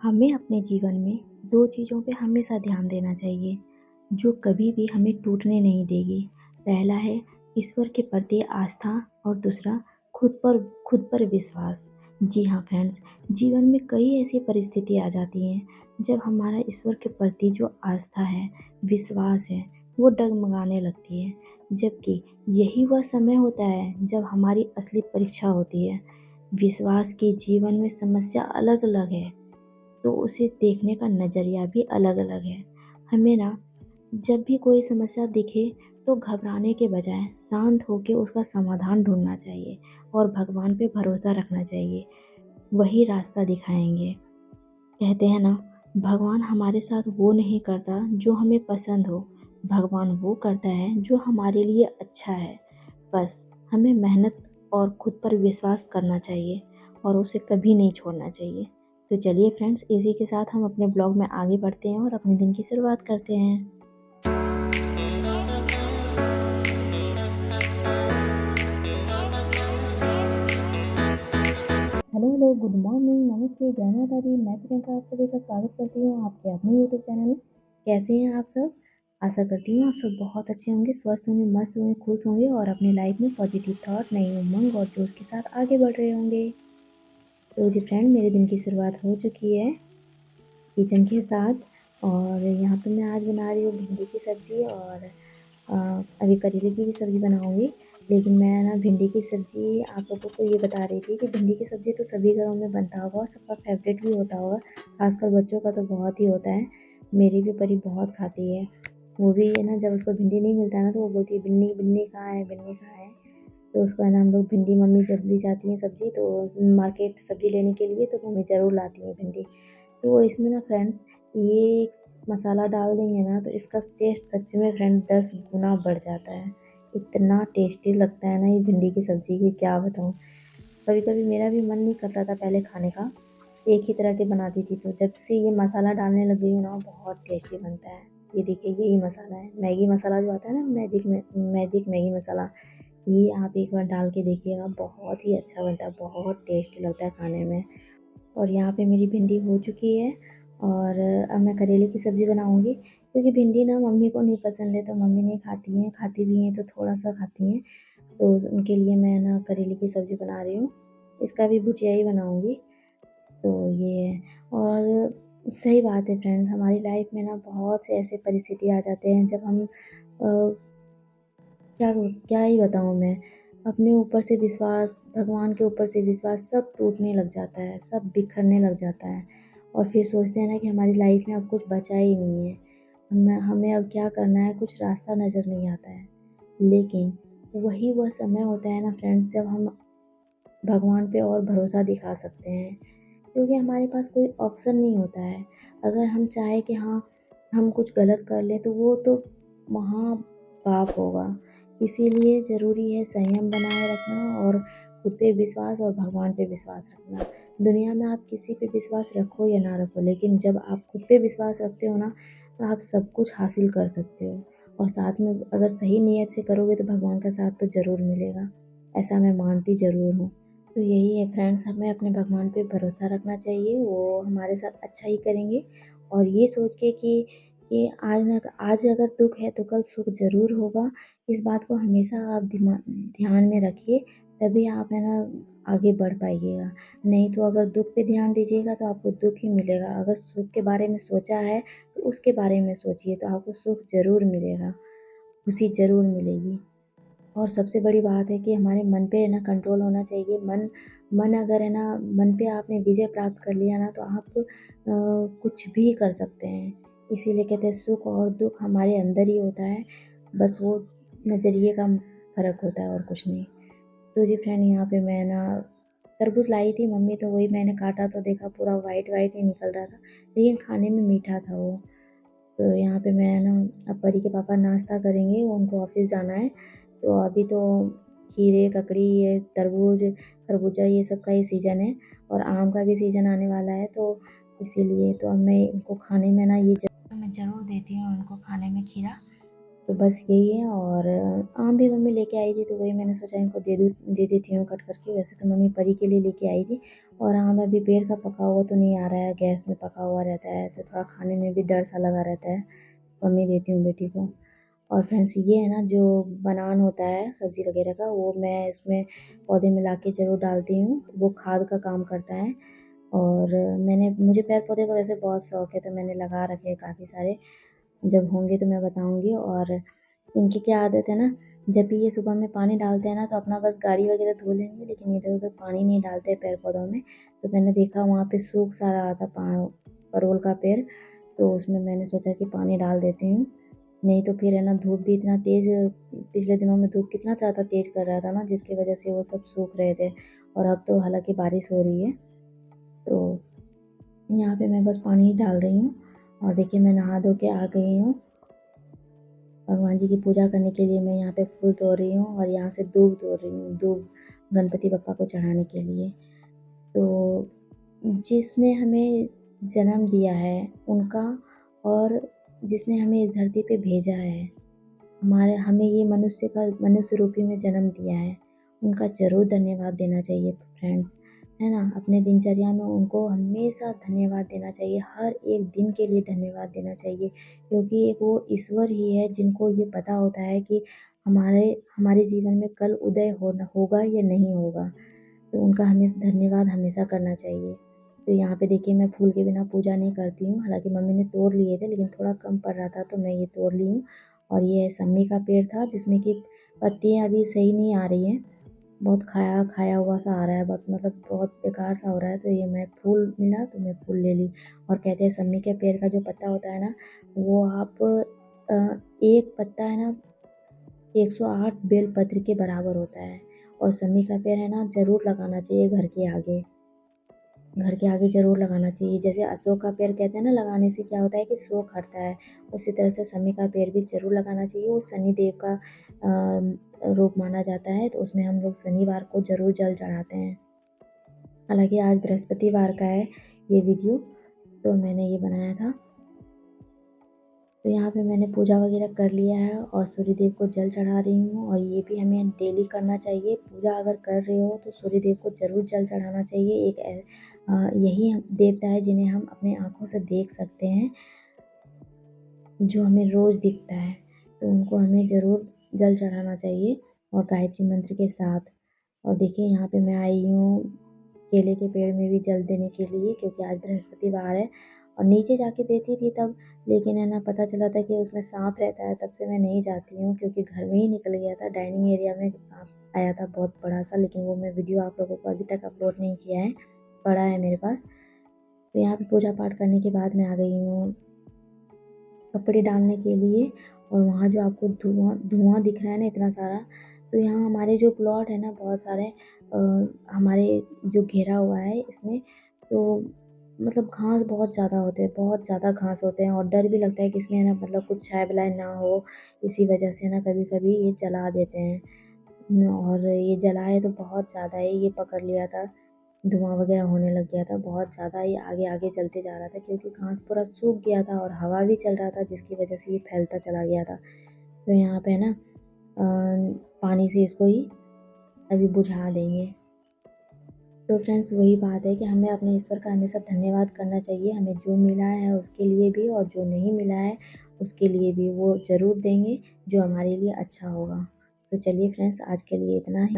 हमें अपने जीवन में 2 चीज़ों पे हमेशा ध्यान देना चाहिए, जो कभी भी हमें टूटने नहीं देगी। पहला है ईश्वर के प्रति आस्था और दूसरा खुद पर विश्वास। जी हाँ फ्रेंड्स, जीवन में कई ऐसी परिस्थिति आ जाती हैं, जब हमारा ईश्वर के प्रति जो आस्था है, विश्वास है, वो डगमगाने लगती है। जबकि यही वह समय होता है, जब हमारी असली परीक्षा होती है। विश्वास की जीवन में समस्या अलग-अलग है, तो उसे देखने का नज़रिया भी अलग-अलग है। हमें ना जब भी कोई समस्या दिखे तो घबराने के बजाय शांत होके उसका समाधान ढूँढना चाहिए और भगवान पे भरोसा रखना चाहिए। वही रास्ता दिखाएँगे। कहते हैं ना, भगवान हमारे साथ वो नहीं करता जो हमें पसंद हो, भगवान वो करता है जो हमारे लिए अच्छा है। बस हमें मेहनत और खुद पर विश्वास करना चाहिए और उसे कभी नहीं छोड़ना चाहिए। तो चलिए फ्रेंड्स, इसी के साथ हम अपने ब्लॉग में आगे बढ़ते हैं और अपने दिन की शुरुआत करते हैं। हेलो, गुड मॉर्निंग, नमस्ते, जय माता दी। मैं प्रियंका आप सभी का स्वागत करती हूँ आपके अपने यूट्यूब चैनल में। कैसे हैं आप सब? आशा करती हूँ आप सब बहुत अच्छे होंगे, स्वस्थ होंगे, मस्त होंगे, खुश होंगे और अपनी लाइफ में पॉजिटिव थॉट, नई उमंग और जोश के साथ आगे बढ़ रहे होंगे। तो जी फ्रेंड, मेरे दिन की शुरुआत हो चुकी है किचन के साथ और यहाँ पे मैं आज बना रही हूँ भिंडी की सब्ज़ी और अभी करेले की भी सब्ज़ी बनाऊँगी। लेकिन मैं ना भिंडी की सब्ज़ी आप लोगों को ये बता रही थी कि भिंडी की सब्ज़ी तो सभी घरों में बनता होगा और सबका फेवरेट भी होता होगा। ख़ासकर बच्चों का तो बहुत ही होता है। मेरी भी परी बहुत खाती है। वो भी है ना, जब उसको भिंडी नहीं मिलता है ना तो वो बोलती है, बिन्नी बिन्नी कहाँ है, बिन्नी कहाँ है। तो उसको है ना, हम लोग भिंडी, मम्मी जब भी जाती हैं सब्ज़ी तो मार्केट सब्ज़ी लेने के लिए तो मम्मी ज़रूर लाती हैं भिंडी। तो इसमें ना फ्रेंड्स, ये मसाला डाल देंगे ना तो इसका टेस्ट सच में फ्रेंड 10 गुना बढ़ जाता है। इतना टेस्टी लगता है ना ये भिंडी की सब्ज़ी कि क्या बताऊँ। कभी-कभी मेरा भी मन नहीं करता था पहले खाने का, एक ही तरह के बनाती थी, तो जब से ये मसाला डालने लग गई हूँ ना बहुत टेस्टी बनता है। ये देखिए, यही मसाला है, मैगी मसाला जो आता है ना, मैजिक मैगी मसाला, ये आप एक बार डाल के देखिएगा, बहुत ही अच्छा बनता है, बहुत टेस्टी लगता है खाने में। और यहाँ पे मेरी भिंडी हो चुकी है और अब मैं करेले की सब्ज़ी बनाऊँगी, क्योंकि भिंडी ना मम्मी को नहीं पसंद है, तो मम्मी नहीं खाती हैं, खाती भी हैं तो थोड़ा-सा खाती हैं। तो उनके लिए मैं ना करेले की सब्ज़ी बना रही हूँ। इसका भी भुजिया ही बनाऊँगी। तो ये है। और सही बात है फ्रेंड्स, हमारी लाइफ में ना बहुत से ऐसे परिस्थिति आ जाते हैं जब हम क्या क्या ही बताऊँ मैं, अपने ऊपर से विश्वास, भगवान के ऊपर से विश्वास सब टूटने लग जाता है, सब बिखरने लग जाता है और फिर सोचते हैं ना कि हमारी लाइफ में अब कुछ बचा ही नहीं है। हमें हमें अब क्या करना है, कुछ रास्ता नज़र नहीं आता है। लेकिन वही वह समय होता है ना फ्रेंड्स, जब हम भगवान पे और भरोसा दिखा सकते हैं, क्योंकि हमारे पास कोई ऑप्शन नहीं होता है। अगर हम चाहें कि हाँ, हम कुछ गलत कर लें तो वो तो महापाप होगा। इसीलिए ज़रूरी है संयम बनाए रखना और खुद पे विश्वास और भगवान पे विश्वास रखना। दुनिया में आप किसी पे विश्वास रखो या ना रखो, लेकिन जब आप खुद पे विश्वास रखते हो ना, तो आप सब कुछ हासिल कर सकते हो और साथ में अगर सही नीयत से करोगे तो भगवान का साथ तो ज़रूर मिलेगा। ऐसा मैं मानती ज़रूर हूँ। तो यही है फ्रेंड्स, हमें अपने भगवान पे भरोसा रखना चाहिए, वो हमारे साथ अच्छा ही करेंगे और ये सोच के कि आज अगर दुःख है तो कल सुख ज़रूर होगा, इस बात को हमेशा आप ध्यान में रखिए, तभी आप है ना आगे बढ़ पाइएगा। नहीं तो अगर दुःख पे ध्यान दीजिएगा तो आपको दुःख ही मिलेगा, अगर सुख के बारे में सोचा है तो उसके बारे में सोचिए, तो आपको सुख ज़रूर मिलेगा, खुशी ज़रूर मिलेगी। और सबसे बड़ी बात है कि हमारे मन पे है ना कंट्रोल होना चाहिए। मन मन अगर है ना, मन पे आपने विजय प्राप्त कर लिया ना तो आप कुछ भी कर सकते हैं। इसीलिए कहते हैं सुख और दुःख हमारे अंदर ही होता है, बस वो नज़रिए का फ़र्क होता है और कुछ नहीं। तो जी फ्रेंड, यहाँ पे मैं ना तरबूज लाई थी मम्मी, तो वही मैंने काटा तो देखा पूरा वाइट ही निकल रहा था, लेकिन खाने में मीठा था वो। तो यहाँ पे मैं ना, अब परी के पापा नाश्ता करेंगे, उनको ऑफ़िस जाना है। तो अभी तो खीरे, ककड़ी, ये तरबूज, खरबूजा ये सब का ही सीज़न है और आम का भी सीज़न आने वाला है, तो इसीलिए तो अब मैं इनको खाने में ना तो मैं ज़रूर देती हूँ उनको खाने में खीरा। तो बस यही है। और आम भी मम्मी लेके आई थी, तो वही मैंने सोचा इनको दे देती हूँ कट करके। वैसे तो मम्मी परी के लिए लेके आई थी। और आम अभी पेड़ का पका हुआ तो नहीं आ रहा है, गैस में पका हुआ रहता है तो थोड़ा खाने में भी डर सा लगा रहता है। मम्मी देती हूँ बेटी को। और फ्रेंड्स ये है ना, जो बनान होता है सब्जी वगैरह का, वो मैं इसमें पौधे मिला के ज़रूर डालती हूँ, वो खाद का काम करता है। और मुझे पेड़ पौधे का वैसे बहुत शौक है, तो मैंने लगा रखे हैं काफ़ी सारे। जब होंगे तो मैं बताऊंगी। और इनकी क्या आदत है ना, जब भी ये सुबह में पानी डालते हैं ना, तो अपना बस गाड़ी वगैरह धो लेंगे, लेकिन इधर उधर पानी नहीं डालते पेड़ पौधों में। तो मैंने देखा वहाँ पे सूख सा रहा था परवल का पेड़, तो उसमें मैंने सोचा कि पानी डाल देती हूँ। नहीं तो फिर है ना, धूप भी इतना तेज़, पिछले दिनों में धूप कितना ज़्यादा तेज़ कर रहा था ना, जिसकी वजह से वो सब सूख रहे थे। और अब तो हालांकि बारिश हो रही है, तो यहाँ पे मैं बस पानी ही डाल रही हूँ। और देखिए मैं नहा धो के आ गई हूँ। भगवान जी की पूजा करने के लिए मैं यहाँ पे फूल तोड़ रही हूँ, और यहाँ से दूब तोड़ रही हूँ, दूब गणपति बप्पा को चढ़ाने के लिए। तो जिसने हमें जन्म दिया है उनका, और जिसने हमें इस धरती पे भेजा है, हमें ये मनुष्य रूपी में जन्म दिया है, उनका ज़रूर धन्यवाद देना चाहिए फ्रेंड्स, है ना। अपने दिनचर्या में उनको हमेशा धन्यवाद देना चाहिए, हर एक दिन के लिए धन्यवाद देना चाहिए, क्योंकि एक वो ईश्वर ही है जिनको ये पता होता है कि हमारे हमारे जीवन में कल उदय होगा या नहीं होगा। तो उनका हमें धन्यवाद हमेशा करना चाहिए। तो यहाँ पे देखिए मैं फूल के बिना पूजा नहीं करती हूँ, हालाँकि मम्मी ने तोड़ लिए थे, लेकिन थोड़ा कम पड़ रहा था तो मैं ये तोड़ ली हूँ। और ये सम्मी का पेड़ था जिसमें कि पत्तियाँ अभी सही नहीं आ रही हैं, बहुत खाया खाया हुआ सा आ रहा है, बहुत मतलब बहुत बेकार सा हो रहा है। तो ये मैं फूल मिला तो मैं फूल ले ली। और कहते हैं सम्मी के पेड़ का जो पत्ता होता है ना, वो आप एक पत्ता है ना 108 बेलपत्र के बराबर होता है। और समी का पेड़ है ना, ज़रूर लगाना चाहिए घर के आगे। घर के आगे ज़रूर लगाना चाहिए। जैसे अशोक का पेड़ कहते हैं ना, लगाने से क्या होता है कि शोक हटता है, उसी तरह से समी का पेड़ भी ज़रूर लगाना चाहिए। वो शनि देव का रूप माना जाता है, तो उसमें हम लोग शनिवार को ज़रूर जल चढ़ाते हैं। हालाँकि आज बृहस्पतिवार का है ये वीडियो, तो मैंने ये बनाया था। तो यहाँ पे मैंने पूजा वगैरह कर लिया है और सूर्य देव को जल चढ़ा रही हूँ। और ये भी हमें डेली करना चाहिए, पूजा अगर कर रहे हो तो सूर्य देव को ज़रूर जल चढ़ाना चाहिए। यही देवता है जिन्हें हम अपने आँखों से देख सकते हैं, जो हमें रोज़ दिखता है, तो उनको हमें ज़रूर जल चढ़ाना चाहिए, और गायत्री मंत्र के साथ। और देखिए यहाँ पे मैं आई हूँ केले के पेड़ में भी जल देने के लिए, क्योंकि आज बृहस्पतिवार है। और नीचे जाके देती थी तब, लेकिन है ना पता चला था कि उसमें सांप रहता है, तब से मैं नहीं जाती हूँ, क्योंकि घर में ही निकल गया था, डाइनिंग एरिया में सांप आया था बहुत बड़ा सा, लेकिन वो मैं वीडियो आप लोगों को अभी तक अपलोड नहीं किया है, पड़ा है मेरे पास। तो यहाँ पे पूजा पाठ करने के बाद मैं आ गई हूँ कपड़े डालने के लिए। और वहाँ जो आपको धुआं धुआं दिख रहा है ना इतना सारा, तो यहाँ हमारे जो प्लॉट है ना बहुत सारे, हमारे जो घेरा हुआ है इसमें, तो मतलब घास बहुत ज़्यादा होते हैं, बहुत ज़्यादा घास होते हैं, और डर भी लगता है कि इसमें ना मतलब कुछ छाया बिलाय ना हो, इसी वजह से ना कभी कभी ये जला देते हैं। और ये जलाए तो बहुत ज़्यादा ही ये पकड़ लिया था, धुआं वगैरह होने लग गया था, बहुत ज़्यादा ही आगे आगे चलते जा रहा था, क्योंकि घास पूरा सूख गया था और हवा भी चल रहा था, जिसकी वजह से ये फैलता चला गया था। तो यहाँ पे ना पानी से इसको ही अभी बुझा देंगे। तो फ्रेंड्स वही बात है कि हमें अपने ईश्वर का हमेशा धन्यवाद करना चाहिए, हमें जो मिला है उसके लिए भी, और जो नहीं मिला है उसके लिए भी वो ज़रूर देंगे, जो हमारे लिए अच्छा होगा। तो चलिए फ्रेंड्स आज के लिए इतना ही।